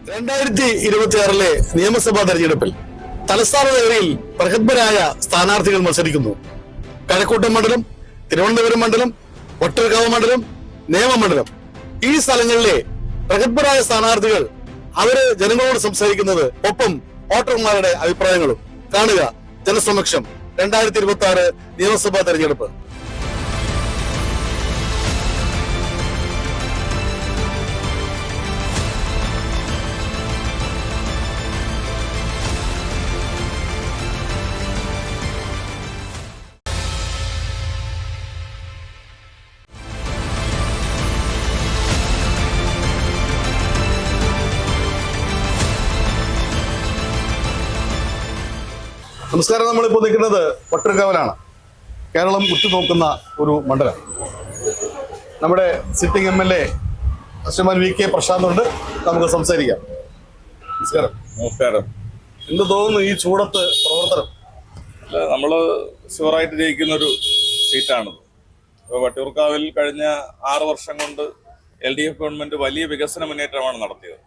2026 നിയമസഭാ തെരഞ്ഞെടുപ്പിൽ തലസ്ഥാന നഗരിയിൽ പ്രഗത്ഭരായ സ്ഥാനാർത്ഥികൾ മത്സരിക്കുന്നു. കഴക്കൂട്ടം മണ്ഡലം, തിരുവനന്തപുരം മണ്ഡലം, വട്ടിയൂർക്കാവ് മണ്ഡലം, നേമമണ്ഡലം, ഈ സ്ഥലങ്ങളിലെ പ്രഗത്ഭരായ സ്ഥാനാർത്ഥികൾ അവര് ജനങ്ങളോട് സംസാരിക്കുന്നത്, ഒപ്പം വോട്ടർമാരുടെ അഭിപ്രായങ്ങളും. കാണുക ജനസമക്ഷം 2026 നിയമസഭാ തെരഞ്ഞെടുപ്പ്. നമസ്കാരം. നമ്മളിപ്പോൾ നിൽക്കുന്നത് വട്ടിയൂർക്കാവിലാണ്. കേരളം ഉറ്റുനോക്കുന്ന ഒരു മണ്ഡലം. നമ്മുടെ സിറ്റിംഗ് MLA ശ്രീമാൻ VK പ്രശാന്ത് ഉണ്ട്. നമുക്ക് സംസാരിക്കാം. നമസ്കാരം. നമസ്കാരം. എന്ത് തോന്നുന്നു ഈ ചൂടത്ത് പ്രവർത്തനം? നമ്മള് ഷുവറായിട്ട് ജയിക്കുന്നൊരു സീറ്റാണിത്. ഇപ്പോൾ വട്ടിയൂർക്കാവിൽ കഴിഞ്ഞ 6 വർഷം കൊണ്ട് LDF ഗവൺമെന്റ് വലിയ വികസന മുന്നേറ്റമാണ് നടത്തിയത്.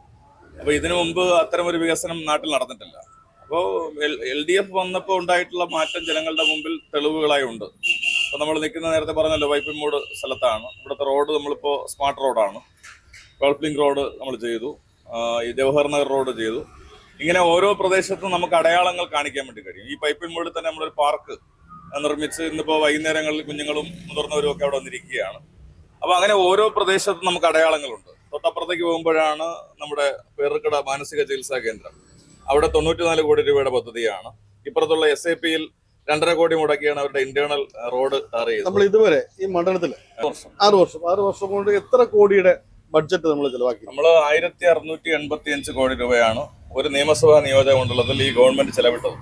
അപ്പോൾ ഇതിനു മുമ്പ് അത്തരമൊരു വികസനം നാട്ടിൽ നടന്നിട്ടില്ല. അപ്പോൾ LDF വന്നപ്പോൾ ഉണ്ടായിട്ടുള്ള മാറ്റം ജനങ്ങളുടെ മുമ്പിൽ തെളിവുകളായി ഉണ്ട്. അപ്പോൾ നമ്മൾ നിൽക്കുന്ന നേരത്തെ പറഞ്ഞല്ലോ, വൈപ്പിൻമൂട് സ്ഥലത്താണ്. ഇവിടുത്തെ റോഡ് നമ്മളിപ്പോൾ സ്മാർട്ട് റോഡാണ്. ഗൾഫ് ലിങ്ക് റോഡ് നമ്മൾ ചെയ്തു, ഈ ജവഹർ നഗർ റോഡ് ചെയ്തു. ഇങ്ങനെ ഓരോ പ്രദേശത്തും നമുക്ക് അടയാളങ്ങൾ കാണിക്കാൻ വേണ്ടി കഴിയും. ഈ പൈപ്പിൻമൂടിൽ തന്നെ നമ്മളൊരു പാർക്ക് നിർമ്മിച്ച് ഇന്നിപ്പോൾ വൈകുന്നേരങ്ങളിൽ കുഞ്ഞുങ്ങളും മുതിർന്നവരും ഒക്കെ അവിടെ വന്നിരിക്കുകയാണ്. അപ്പോൾ അങ്ങനെ ഓരോ പ്രദേശത്തും നമുക്ക് അടയാളങ്ങളുണ്ട്. തൊട്ടപ്പുറത്തേക്ക് പോകുമ്പോഴാണ് നമ്മുടെ പേർക്കട മാനസിക ചികിത്സാ കേന്ദ്രം. അവിടെ 94 കോടി രൂപയുടെ പദ്ധതിയാണ്. ഇപ്പുറത്തുള്ള SAPയിൽ 2.5 കോടി മുടക്കിയാണ് അവരുടെ ഇന്റേണൽ റോഡ് ടാർ ചെയ്തത്. നമ്മൾ ഇതുവരെ ഈ മണ്ഡലത്തില് 6 വർഷം കൊണ്ട് എത്ര കോടിയുടെ ബഡ്ജറ്റ് നമ്മൾ ചെലവാക്കി? നമ്മൾ 1685 കോടി രൂപയാണ് ഒരു നിയമസഭാ നിയോജക മണ്ഡലത്തിൽ ഈ ഗവൺമെന്റ് ചെലവിട്ടത്.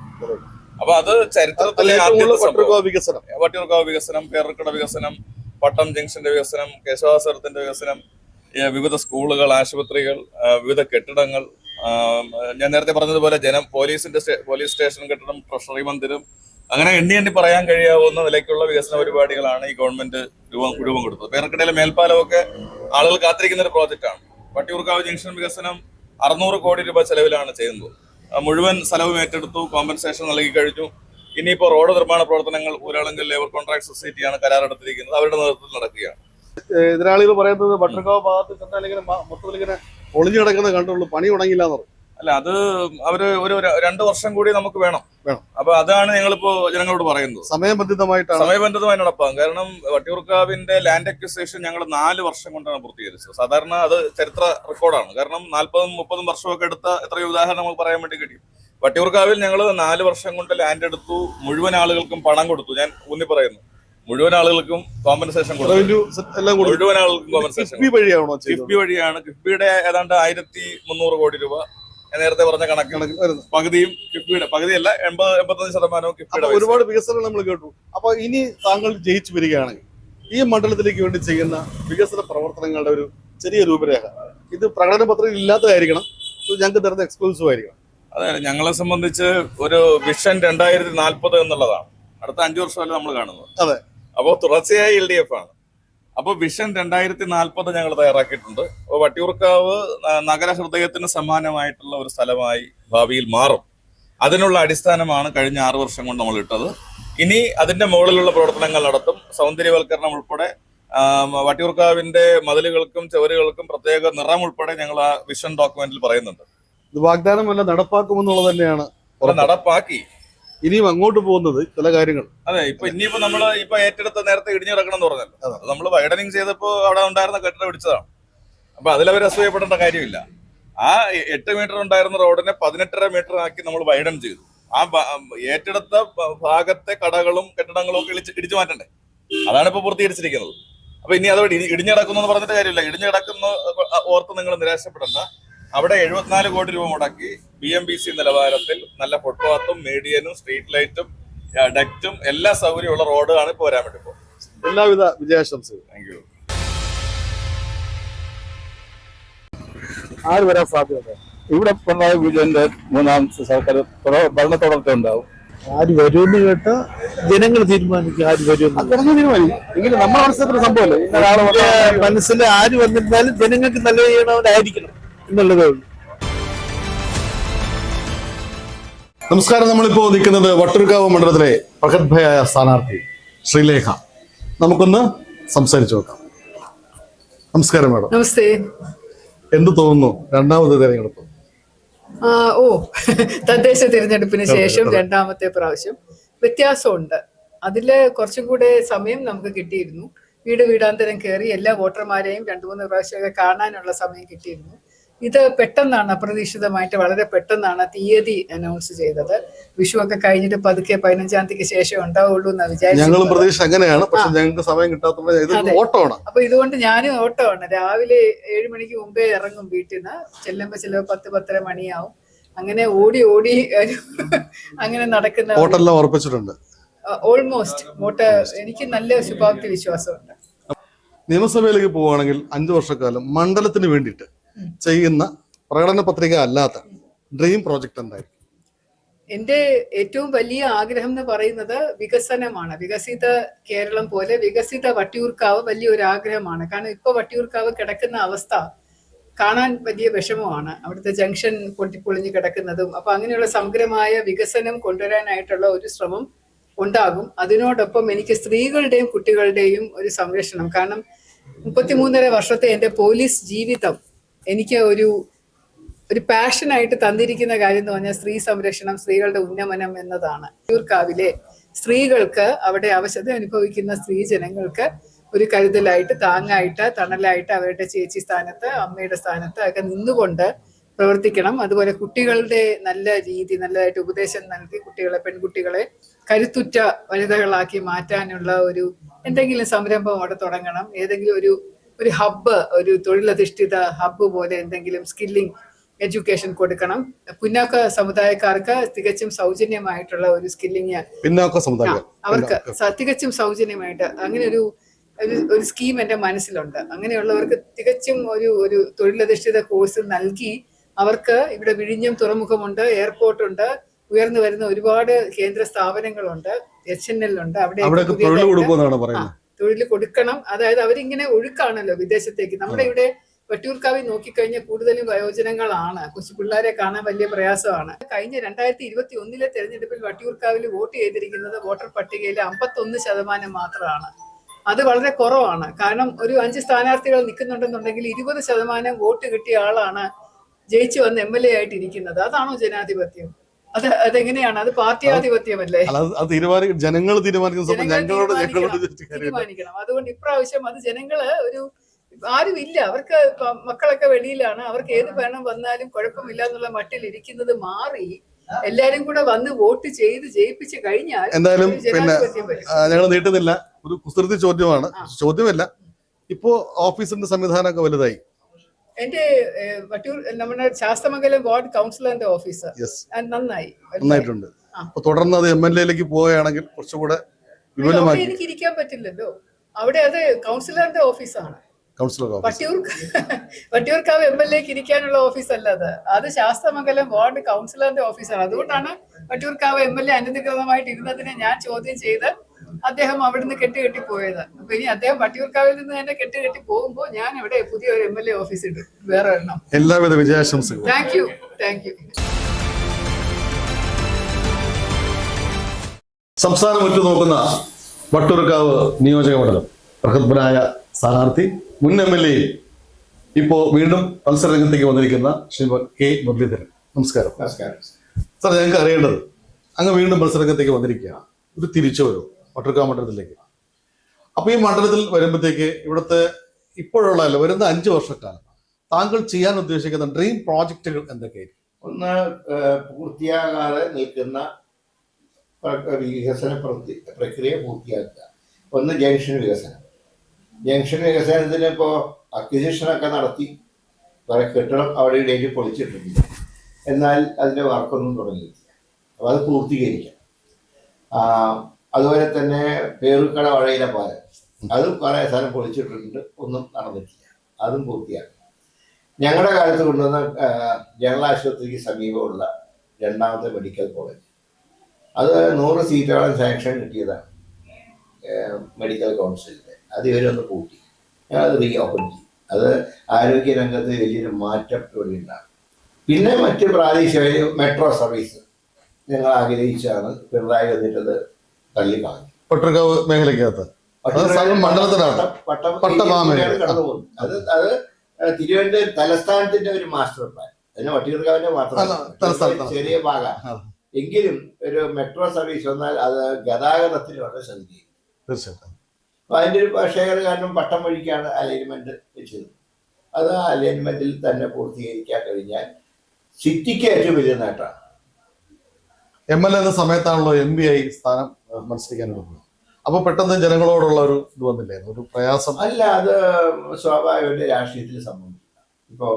അപ്പൊ അത് ചരിത്രത്തിലെ വട്ടിയൂർക്കാവ് വികസനം, പേർക്കട വികസനം, പട്ടം ജംഗ്ഷന്റെ വികസനം, കേശവാസരത്തിന്റെ വികസനം, വിവിധ സ്കൂളുകൾ, ആശുപത്രികൾ, വിവിധ കെട്ടിടങ്ങൾ, ഞാൻ നേരത്തെ പറഞ്ഞതുപോലെ പോലീസ് സ്റ്റേഷൻ കെട്ടിടം, ട്രഷറി മന്ദിരം, അങ്ങനെ എണ്ണി പറയാൻ കഴിയാവുന്ന നിലയ്ക്കുള്ള വികസന പരിപാടികളാണ് ഈ ഗവൺമെന്റ് രൂപം കൊടുത്തത്. പേർക്കടയിലെ മേൽപ്പാലമൊക്കെ ആളുകൾ കാത്തിരിക്കുന്ന ഒരു പ്രോജക്റ്റാണ്. വട്ടിയൂർക്കാവ് ജംഗ്ഷൻ വികസനം 600 കോടി രൂപ ചെലവിലാണ് ചെയ്യുന്നത്. മുഴുവൻ സ്ഥലവും ഏറ്റെടുത്തു, കോമ്പൻസേഷൻ നൽകി കഴിഞ്ഞു. ഇനിയിപ്പോൾ റോഡ് നിർമ്മാണ പ്രവർത്തനങ്ങൾ ഊരാളുങ്കൽ ലേബർ കോൺട്രാക്ട് സൊസൈറ്റിയാണ് കരാറെടുത്തിരിക്കുന്നത്. അവരുടെ നേതൃത്വത്തിൽ നടക്കുകയാണ്. എതിരാളികൾ പറയുന്നത് വട്ടിയൂർക്കാവ് ഭാഗത്ത് ചെന്നാൽ ഇങ്ങനെ മൊത്തത്തിൽ ഇങ്ങനെ ഒളിഞ്ഞു കിടക്കുന്നത് കണ്ടുള്ളൂ, പണി തുടങ്ങിയില്ല എന്ന് പറയും. അല്ല, അത് അവര് ഒരു 2 വർഷം കൂടി നമുക്ക് വേണം. അപ്പൊ അതാണ് ഞങ്ങളിപ്പോ ജനങ്ങളോട് പറയുന്നത്. സമയബന്ധിതമായി നടപ്പാകും. കാരണം വട്ടിയൂർക്കാവിന്റെ ലാൻഡ് അക്വിസിഷൻ ഞങ്ങൾ 4 വർഷം കൊണ്ടാണ് പൂർത്തീകരിച്ചത്. സാധാരണ അത് ചരിത്ര റെക്കോർഡാണ്. കാരണം 40-30 വർഷമൊക്കെ എടുത്ത എത്രയോ ഉദാഹരണം നമുക്ക് പറയാൻ വേണ്ടി കഴിയും. വട്ടിയൂർക്കാവിൽ ഞങ്ങൾ 4 വർഷം കൊണ്ട് ലാൻഡ് എടുത്തു, മുഴുവൻ ആളുകൾക്കും പണം കൊടുത്തു. ഞാൻ ഊന്നി പറയുന്നു, മുഴുവൻ ആളുകൾക്കും കോമ്പൻസേഷൻ കൊടുത്തു. മുഴുവൻ ആളുകൾക്കും കോമ്പൻസേഷൻ കിഫ്ബി വഴിയാണ്. കിഫ്ബിയുടെ ഏതാണ്ട് 1300 കോടി രൂപ നേരത്തെ പറഞ്ഞ കണക്ക് പകുതിയും കിഫ്ബിയുടെ, പകുതിയല്ല 80-85% കിഫ്ബിയുടെ. ഒരുപാട് വികസനം നമ്മൾ കേട്ടു. അപ്പൊ ഇനി താങ്കൾ ജയിച്ചു വരികയാണെങ്കിൽ ഈ മണ്ഡലത്തിലേക്ക് വേണ്ടി ചെയ്യുന്ന വികസന പ്രവർത്തനങ്ങളുടെ ഒരു ചെറിയ രൂപരേഖ, ഇത് പ്രകടന പത്രിക ഇല്ലാത്തതായിരിക്കണം, ഞങ്ങൾക്ക് തരുന്ന എക്സ്ക്ലൂസീവ് ആയിരിക്കണം. അതെ, ഞങ്ങളെ സംബന്ധിച്ച് ഒരു വിഷൻ 2040 എന്നുള്ളതാണ്. അടുത്ത 5 വർഷമല്ല നമ്മൾ കാണുന്നത്. അതെ. അപ്പോൾ തുടർച്ചയായി LDF ആണ്. അപ്പോൾ വിഷൻ 2040 ഞങ്ങൾ തയ്യാറാക്കിയിട്ടുണ്ട്. അപ്പോൾ വട്ടിയൂർക്കാവ് നഗരഹൃദയത്തിന് സമാനമായിട്ടുള്ള ഒരു സ്ഥലമായി ഭാവിയിൽ മാറും. അതിനുള്ള അടിസ്ഥാനമാണ് കഴിഞ്ഞ 6 വർഷം കൊണ്ട് നമ്മൾ ഇട്ടത്. ഇനി അതിന്റെ മുകളിലുള്ള പ്രവർത്തനങ്ങൾ നടത്തും. സൗന്ദര്യവൽക്കരണം ഉൾപ്പെടെ വട്ടിയൂർക്കാവിന്റെ മതിലുകൾക്കും ചുവരുകൾക്കും പ്രത്യേക നിറം ഉൾപ്പെടെ ഞങ്ങൾ ആ വിഷൻ ഡോക്യുമെന്റിൽ പറയുന്നുണ്ട്. ഇത് വാഗ്ദാനമല്ല, നടപ്പാക്കുമെന്നുള്ളത് തന്നെയാണ്. നടപ്പാക്കി ഇനിയും അങ്ങോട്ട് പോകുന്നത് ചില കാര്യങ്ങൾ. അതെ, ഇനിയിപ്പോ നമ്മള് ഏറ്റെടുത്ത നേരത്തെ ഇടിഞ്ഞു കിടക്കണം എന്ന് പറഞ്ഞല്ലോ. അത് നമ്മൾ വൈഡനിങ് ചെയ്തപ്പോ അവിടെ ഉണ്ടായിരുന്ന കെട്ടിടം ഇടിച്ചതാണ്. അപ്പൊ അതിലവർ അസൂയപ്പെടേണ്ട കാര്യമില്ല. ആ 8 മീറ്റർ ഉണ്ടായിരുന്ന റോഡിനെ 18.5 മീറ്റർ ആക്കി നമ്മൾ വൈഡൻ ചെയ്തു. ആ ഏറ്റെടുത്ത ഭാഗത്തെ കടകളും കെട്ടിടങ്ങളും ഒക്കെ ഇടിച്ചു മാറ്റണ്ടേ? അതാണ് ഇപ്പൊ പൂർത്തീകരിച്ചിരിക്കുന്നത്. അപ്പൊ ഇനി അതോടെ ഇടിഞ്ഞു കിടക്കുന്നു എന്ന് പറഞ്ഞിട്ട് കാര്യമില്ല. ഇടിഞ്ഞു കിടക്കുന്ന ഓർത്ത് നിങ്ങൾ നിരാശപ്പെടേണ്ട. അവിടെ 74 കോടി രൂപ മുടക്കി BMBC നിലവാരത്തിൽ നല്ല ഫുട്പാത്തും മീഡിയനും സ്ട്രീറ്റ് ലൈറ്റും ഡക്റ്റും എല്ലാ സൗകര്യമുള്ള റോഡാണ് ഇപ്പോൾ വരാൻ വേണ്ടി പോകുന്നത്. എല്ലാവിധ വിജയാശംസകൾ. Thank you. ആര് വരാൻ സാധ്യത? ഇവിടെ പിണറായി വിജയന്റെ 3ാം സർക്കാർ ഭരണത്തോടൊക്കെ ഉണ്ടാവും. ആര് വരുമെന്ന് കേട്ടാ ജനങ്ങൾ തീരുമാനിക്കും. ആര് വരുമെന്ന് തീരുമാനിക്കും. എങ്കിലും നമ്മുടെ മനസ്സിലൊരു സംഭവമല്ലേ, മനസ്സിൽ ആര് വന്നിരുന്നാലും ജനങ്ങൾക്ക് നല്ല ചെയ്യണവരായിരിക്കണം എന്നുള്ളതേ ഉള്ളൂ. നമസ്കാരം. നമ്മളിപ്പോൾ നിൽക്കുന്നത് വട്ടിയൂർക്കാവ് മണ്ഡലത്തിലെ പ്രഗത്ഭയായ സ്ഥാനാർത്ഥി ശ്രീലേഖ. നമുക്കൊന്ന് സംസാരിച്ചു നോക്കാം. നമസ്കാരം മാഡം. നമസ്തേ. എന്ത് തോന്നുന്നു രണ്ടാമത് തെരഞ്ഞെടുപ്പ്? ഓ തദ്ദേശ തിരഞ്ഞെടുപ്പിന് ശേഷം രണ്ടാമത്തെ പ്രാവശ്യം വ്യത്യാസമുണ്ട്. അതില് കുറച്ചും കൂടെ സമയം നമുക്ക് കിട്ടിയിരുന്നു. വീട് വീടാന്തരം കയറി എല്ലാ വോട്ടർമാരെയും 2-3 പ്രാവശ്യമൊക്കെ കാണാനുള്ള സമയം കിട്ടിയിരുന്നു. ഇത് പെട്ടെന്നാണ്, അപ്രതീക്ഷിതമായിട്ട് വളരെ പെട്ടെന്നാണ് തീയതി അനൗൺസ് ചെയ്തത്. വിഷു ഒക്കെ കഴിഞ്ഞിട്ട് പതുക്കെ 15-ാം തീയതിക്ക് ശേഷം ഉണ്ടാവുള്ളൂ എന്ന് ഞങ്ങളും വിചാരിച്ചു. പ്രതീക്ഷ അങ്ങനെയാണ്. പക്ഷെ ഞങ്ങൾക്ക് സമയം കിട്ടാത്തത് ഓട്ടമാണ്. അപ്പൊ ഇതുകൊണ്ട് ഞാനും ഓട്ടമാണ്. രാവിലെ 7 മണിക്ക് മുമ്പേ ഇറങ്ങും വീട്ടിൽ നിന്ന്. ചിലപ്പോ 10-10:30 മണിയാവും. അങ്ങനെ ഓടി ഓടി അങ്ങനെ നടക്കുന്ന ഓട്ടെല്ലാം ഉറപ്പിച്ചിട്ടുണ്ട്. Almost vote. എനിക്ക് നല്ല ശുഭാപ്തി വിശ്വാസമുണ്ട്. നിയമസഭയിലേക്ക് പോവുകയാണെങ്കിൽ 5 വർഷക്കാലം മണ്ഡലത്തിന് വേണ്ടിയിട്ട് ചെയ്യുന്ന പ്രകടന പത്രിക അല്ലാത്ത ഡ്രീം പ്രോജക്റ്റ് എന്തായിരിക്കും? എന്റെ ഏറ്റവും വലിയ ആഗ്രഹം എന്ന് പറയുന്നത് വികസനമാണ്. വികസിത കേരളം പോലെ വികസിത വട്ടിയൂർക്കാവ് വലിയൊരു ആഗ്രഹമാണ്. കാരണം ഇപ്പൊ വട്ടിയൂർക്കാവ് കിടക്കുന്ന അവസ്ഥ കാണാൻ വലിയ വിഷമമാണ്. അവിടുത്തെ ജംഗ്ഷൻ പൊട്ടിപ്പൊളിഞ്ഞ് കിടക്കുന്നതും. അപ്പൊ അങ്ങനെയുള്ള സമഗ്രമായ വികസനം കൊണ്ടുവരാനായിട്ടുള്ള ഒരു ശ്രമം ഉണ്ടാകും. അതിനോടൊപ്പം എനിക്ക് സ്ത്രീകളുടെയും കുട്ടികളുടെയും ഒരു സംരക്ഷണം. കാരണം 33.5 വർഷത്തെ എൻ്റെ പോലീസ് ജീവിതം എനിക്ക് ഒരു പാഷനായിട്ട് തന്നിരിക്കുന്ന കാര്യം എന്ന് പറഞ്ഞാൽ സ്ത്രീ സംരക്ഷണം, സ്ത്രീകളുടെ ഉന്നമനം എന്നതാണ്. വട്ടിയൂർക്കാവിലെ സ്ത്രീകൾക്ക്, അവിടെ അവശത അനുഭവിക്കുന്ന സ്ത്രീജനങ്ങൾക്ക് ഒരു കരുതലായിട്ട്, താങ്ങായിട്ട്, തണലായിട്ട് അവരുടെ ചേച്ചി സ്ഥാനത്ത്, അമ്മയുടെ സ്ഥാനത്ത് ഒക്കെ നിന്നുകൊണ്ട് പ്രവർത്തിക്കണം. അതുപോലെ കുട്ടികളുടെ നല്ല രീതി, നല്ലതായിട്ട് ഉപദേശം നൽകി പെൺകുട്ടികളെ കരുത്തുറ്റ വനിതകളാക്കി മാറ്റാനുള്ള എന്തെങ്കിലും സംരംഭം അവിടെ തുടങ്ങണം. ഏതെങ്കിലും ഒരു ഹബ്ബ്, ഒരു തൊഴിലധിഷ്ഠിത ഹബ്ബ് പോലെ എന്തെങ്കിലും സ്കില്ലിംഗ് എഡ്യൂക്കേഷൻ കൊടുക്കണം. പിന്നാക്ക സമുദായക്കാർക്ക് തികച്ചും സൗജന്യമായിട്ടുള്ള ഒരു സ്കില്ലിംഗ് അവർക്ക് തികച്ചും സൗജന്യമായിട്ട് അങ്ങനെ ഒരു സ്കീം എന്റെ മനസ്സിലുണ്ട്. അങ്ങനെയുള്ളവർക്ക് തികച്ചും ഒരു തൊഴിലധിഷ്ഠിത കോഴ്സ് നൽകി അവർക്ക് ഇവിടെ വിഴിഞ്ഞം തുറമുഖമുണ്ട്, എയർപോർട്ടുണ്ട്, ഉയർന്നു വരുന്ന ഒരുപാട് കേന്ദ്ര സ്ഥാപനങ്ങളുണ്ട്, HNL ഉണ്ട്. അവിടെ തൊഴിൽ കൊടുക്കണം. അതായത് അവരിങ്ങനെ ഒഴുക്കാണല്ലോ വിദേശത്തേക്ക്. നമ്മുടെ ഇവിടെ വട്ടിയൂർക്കാവിൽ നോക്കിക്കഴിഞ്ഞാൽ കൂടുതലും വയോജനങ്ങളാണ്. കൊച്ചു പിള്ളേരെ കാണാൻ വലിയ പ്രയാസമാണ്. കഴിഞ്ഞ 2021 തെരഞ്ഞെടുപ്പിൽ വട്ടിയൂർക്കാവിൽ വോട്ട് ചെയ്തിരിക്കുന്നത് വോട്ടർ പട്ടികയിലെ 51% മാത്രമാണ്. അത് വളരെ കുറവാണ്. കാരണം ഒരു 5 സ്ഥാനാർത്ഥികൾ നിൽക്കുന്നുണ്ടെന്നുണ്ടെങ്കിൽ 20% വോട്ട് കിട്ടിയ ആളാണ് ജയിച്ചു വന്ന് MLA ആയിട്ട് ഇരിക്കുന്നത്. അതാണോ ജനാധിപത്യം? അതെങ്ങനെയാണ്? അത് പാർട്ടിയാധിപത്യമല്ലേ? ജനങ്ങൾ തീരുമാനിക്കണം. അതുകൊണ്ട് ഇപ്രാവശ്യം അത് ജനങ്ങള് ആരുമില്ല. അവർക്ക് മക്കളൊക്കെ വെളിയിലാണ്. അവർക്ക് ഏത് ഭരണം വന്നാലും കുഴപ്പമില്ല എന്നുള്ള മട്ടിൽ ഇരിക്കുന്നത് മാറി എല്ലാരും കൂടെ വന്ന് വോട്ട് ചെയ്ത് ജയിപ്പിച്ച് കഴിഞ്ഞാൽ എന്തായാലും പിന്നെ ഞങ്ങൾ നീട്ടുന്നില്ല. ഒരു കുസൃതി ചോദ്യമല്ല. ഇപ്പോ ഓഫീസിന്റെ സംവിധാനമൊക്കെ വലുതായി. എന്റെ നമ്മുടെ ശാസ്തമംഗലം വാർഡ് കൗൺസിലറിന്റെ ഓഫീസ് നന്നായിട്ടുണ്ട്. അപ്പൊ തുടർന്ന് അത് MLA പോവുകയാണെങ്കിൽ കുറച്ചുകൂടെ വിപുലമായി. എനിക്ക് ഇരിക്കാൻ പറ്റില്ലല്ലോ അവിടെ. അത് കൗൺസിലറിന്റെ ഓഫീസാണ്. വട്ടിയൂർക്കാവ് MLA ഇരിക്കാനുള്ള ഓഫീസ് അല്ല അത് ശാസ്തമംഗലം വാർഡ് കൗൺസിലറിന്റെ ഓഫീസാണ്. അതുകൊണ്ടാണ് വട്ടിയൂർക്കാവ് MLA അനധികൃതമായിട്ട് ഇരുന്നതിനെ ഞാൻ ചോദ്യം ചെയ്ത് അദ്ദേഹം അവിടുന്ന് കെട്ടി പോയത്. അപ്പൊ ഇനി അദ്ദേഹം വട്ടിയൂർക്കാവിൽ നിന്ന് തന്നെ കെട്ടി പോകുമ്പോ ഞാൻ ഇവിടെ പുതിയൊരു MLA ഓഫീസ് ഇട്ടു, വേറെ എണ്ണം. എല്ലാവിധ വിജയാശംസകളും. Thank U. സംസ്ഥാനം ഉറ്റുനോക്കുന്ന വട്ടിയൂർക്കാവ് നിയോജക മണ്ഡലം പ്രഗത്ഭനായ സ്ഥാനാർത്ഥി, മുൻ MLA, ഇപ്പോ വീണ്ടും മത്സര രംഗത്തേക്ക് വന്നിരിക്കുന്ന ശ്രീമതി K. മുരളീധരൻ. നമസ്കാരം. സാർ, ഞങ്ങൾക്ക് അറിയേണ്ടത്, അങ്ങ് വീണ്ടും മത്സരരംഗത്തേക്ക് വന്നിരിക്കുകയാണ്. ഒരു തിരിച്ചുവരവ് വട്ടിയൂർക്കാവ് മണ്ഡലത്തിലേക്ക്. അപ്പൊ ഈ മണ്ഡലത്തിൽ വരുമ്പോഴത്തേക്ക് ഇവിടുത്തെ ഇപ്പോഴുള്ള വരുന്ന 5 വർഷക്കാലം താങ്കൾ ചെയ്യാൻ ഉദ്ദേശിക്കുന്ന ഡ്രീം പ്രോജക്റ്റുകൾ എന്തൊക്കെയായിരിക്കും? ഒന്ന്, പൂർത്തിയാകാതെ നിൽക്കുന്ന വികസന പ്രക്രിയ പൂർത്തിയാക്കുക. ഒന്ന്, ജംഗ്ഷൻ വികസനത്തിന് ഇപ്പോൾ അക്വിസിഷനൊക്കെ നടത്തി കുറെ കെട്ടിടം അവിടെ ഇടയിൽ പൊളിച്ചിട്ടുണ്ട്. എന്നാൽ അതിൻ്റെ വർക്കൊന്നും തുടങ്ങിയിട്ടില്ല. അപ്പോൾ അത് പൂർത്തീകരിക്കാം. അതുപോലെ തന്നെ പേരുക്കട വഴയിലെ പാലം, അതും കുറേ സ്ഥലം പൊളിച്ചിട്ടുണ്ട്, ഒന്നും നടന്നിട്ടില്ല. അതും പൂർത്തിയാക്കും. ഞങ്ങളുടെ കാലത്ത് കൊണ്ടുവന്ന ജനറൽ ആശുപത്രിക്ക് സമീപമുള്ള 2ാമത്തെ മെഡിക്കൽ കോളേജ്, അത് 100 സീറ്റോളം സാങ്ഷൻ കിട്ടിയതാണ് മെഡിക്കൽ കൗൺസിലിൻ്റെ. അത് ഇവരൊന്ന് പൂട്ടി, അത് റീ ഓപ്പൺ ചെയ്യും. അത് ആരോഗ്യരംഗത്ത് വലിയൊരു മാറ്റം ഇവിടെ ഉണ്ടാകും. പിന്നെ മറ്റ് പ്രാദേശിക മെട്രോ സർവീസ് ഞങ്ങൾ ആഗ്രഹിച്ചാണ് പിണറായി വന്നിട്ടത് തള്ളിക്കളഞ്ഞു. പട്ടർക്കാവ് മേഖലയ്ക്കകത്ത് മണ്ഡലത്തിലാണ് പട്ടമാണ് കടന്നു പോകുന്നത്. അത് തിരുവനന്തപുരം തലസ്ഥാനത്തിന്റെ ഒരു മാസ്റ്റർ പ്ലാൻ. അതിന് വട്ടിയൂർക്കാവിന്റെ മാത്രം ചെറിയ ഭാഗം എങ്കിലും ഒരു മെട്രോ സർവീസ് വന്നാൽ അത് ഗതാഗതത്തിന് വളരെ ശ്രദ്ധിക്കും. തീർച്ചയായിട്ടും. അപ്പൊ അതിന്റെ ഒരു പ്രത്യേകത കാരണം പട്ടം വഴിക്കാണ് അലൈൻമെന്റ് വെച്ചത്. അത് ആ അലൈൻമെന്റിൽ തന്നെ പൂർത്തീകരിക്കാൻ കഴിഞ്ഞാൽ സിറ്റിക്ക് ഏറ്റവും വലിയ നേട്ടമാണ്. MLA എന്ന സമയത്താണല്ലോ MP ആയി സ്ഥാനം മത്സരിക്കാനുള്ളത്. അപ്പൊ പെട്ടെന്ന് ജനങ്ങളോടുള്ള ഒരു ഇത് വന്നില്ലായിരുന്നു, ഒരു പ്രയാസം? അല്ല, അത് സ്വാഭാവികമായിട്ട് രാഷ്ട്രീയത്തിൽ സംബന്ധിച്ചില്ല. ഇപ്പോ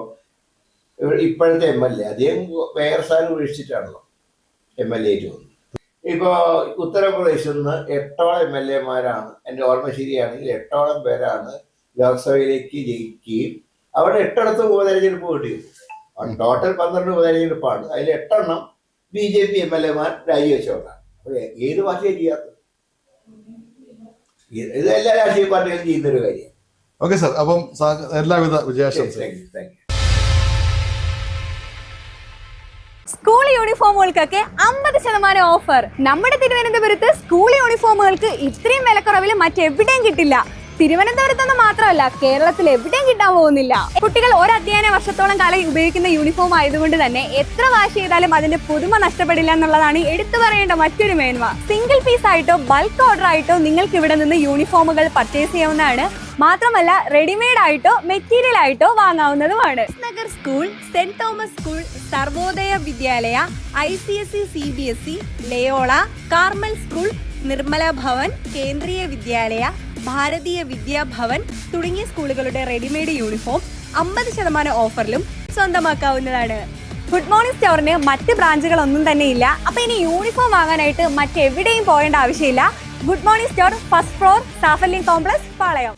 ഇപ്പോഴത്തെ MLA അദ്ദേഹം വേറെ സ്ഥാനം ഉപേക്ഷിച്ചിട്ടാണല്ലോ MLA വന്നത്. ഇപ്പോ ഉത്തർപ്രദേശിൽ നിന്ന് 8ഓളം MLA-മാരാണ്, എൻ്റെ ഓർമ്മ ശരിയാണെങ്കിൽ 8ഓളം പേരാണ് ലോക്സഭയിലേക്ക് ജയിക്കുകയും അവിടെ 8 ഉപതെരഞ്ഞെടുപ്പ് കിട്ടിയത്. ടോട്ടൽ 12 ഉപതെരഞ്ഞെടുപ്പാണ്. അതിൽ 8 BJP MLA-മാർ രാജിവെച്ചവരാണ്. അപ്പോൾ ഏത് പാർട്ടിയാണ് ചെയ്യാത്തത്? ഇത് എല്ലാ രാഷ്ട്രീയ പാർട്ടികളും ചെയ്യുന്നൊരു കാര്യമാണ്. ഓക്കെ സാർ, അപ്പം എല്ലാവിധ വിജയാശംസകളും. Thank you. സ്കൂൾ യൂണിഫോമുകൾക്കൊക്കെ 50% ഓഫർ. നമ്മുടെ തിരുവനന്തപുരത്ത് സ്കൂൾ യൂണിഫോമുകൾക്ക് ഇത്രയും വിലക്കുറവിൽ മറ്റെവിടെയും കിട്ടില്ല. തിരുവനന്തപുരത്തൊന്നും മാത്രമല്ല, കേരളത്തിൽ എവിടെയും കിട്ടാൻ പോകുന്നില്ല. കുട്ടികൾ ഒരു അധ്യയന വർഷത്തോളം കാലം ഉപയോഗിക്കുന്ന യൂണിഫോം ആയതുകൊണ്ട് തന്നെ എത്ര വാഷ് ചെയ്താലും അതിന്റെ പുതുമ നഷ്ടപ്പെടില്ല എന്നുള്ളതാണ് എടുത്തു പറയേണ്ട മറ്റൊരു മേന്മ. സിംഗിൾ പീസ് ആയിട്ടോ ബൾക്ക് ഓർഡർ ആയിട്ടോ നിങ്ങൾക്ക് ഇവിടെ നിന്ന് യൂണിഫോമുകൾ പർച്ചേസ് ചെയ്യാവുന്നതാണ്. മാത്രമല്ല റെഡിമെയ്ഡ് ആയിട്ടോ മെറ്റീരിയൽ ആയിട്ടോ വാങ്ങാവുന്നതുമാണ്. Nagar school, saint Thomas school, Sarvodaya Vidyalaya, ICSE CBSE, Loyola, Carmel school, Nirmala Bhavan, Kendriya Vidyalaya, Bharatiya Vidya Bhavan തുടങ്ങിയ സ്കൂളുകളുടെ റെഡിമെയ്ഡ് യൂണിഫോം 50% ഓഫറിലും സ്വന്തമാക്കാവുന്നതാണ്. ഗുഡ് മോർണിംഗ് സ്റ്റോറിന് മറ്റ് ബ്രാഞ്ചുകളൊന്നും തന്നെ ഇല്ല. അപ്പൊ ഇനി യൂണിഫോം വാങ്ങാനായിട്ട് മറ്റെവിടെയും പോകേണ്ട ആവശ്യമില്ല. Good morning store, first floor, Saphalyam complex, പാളയം.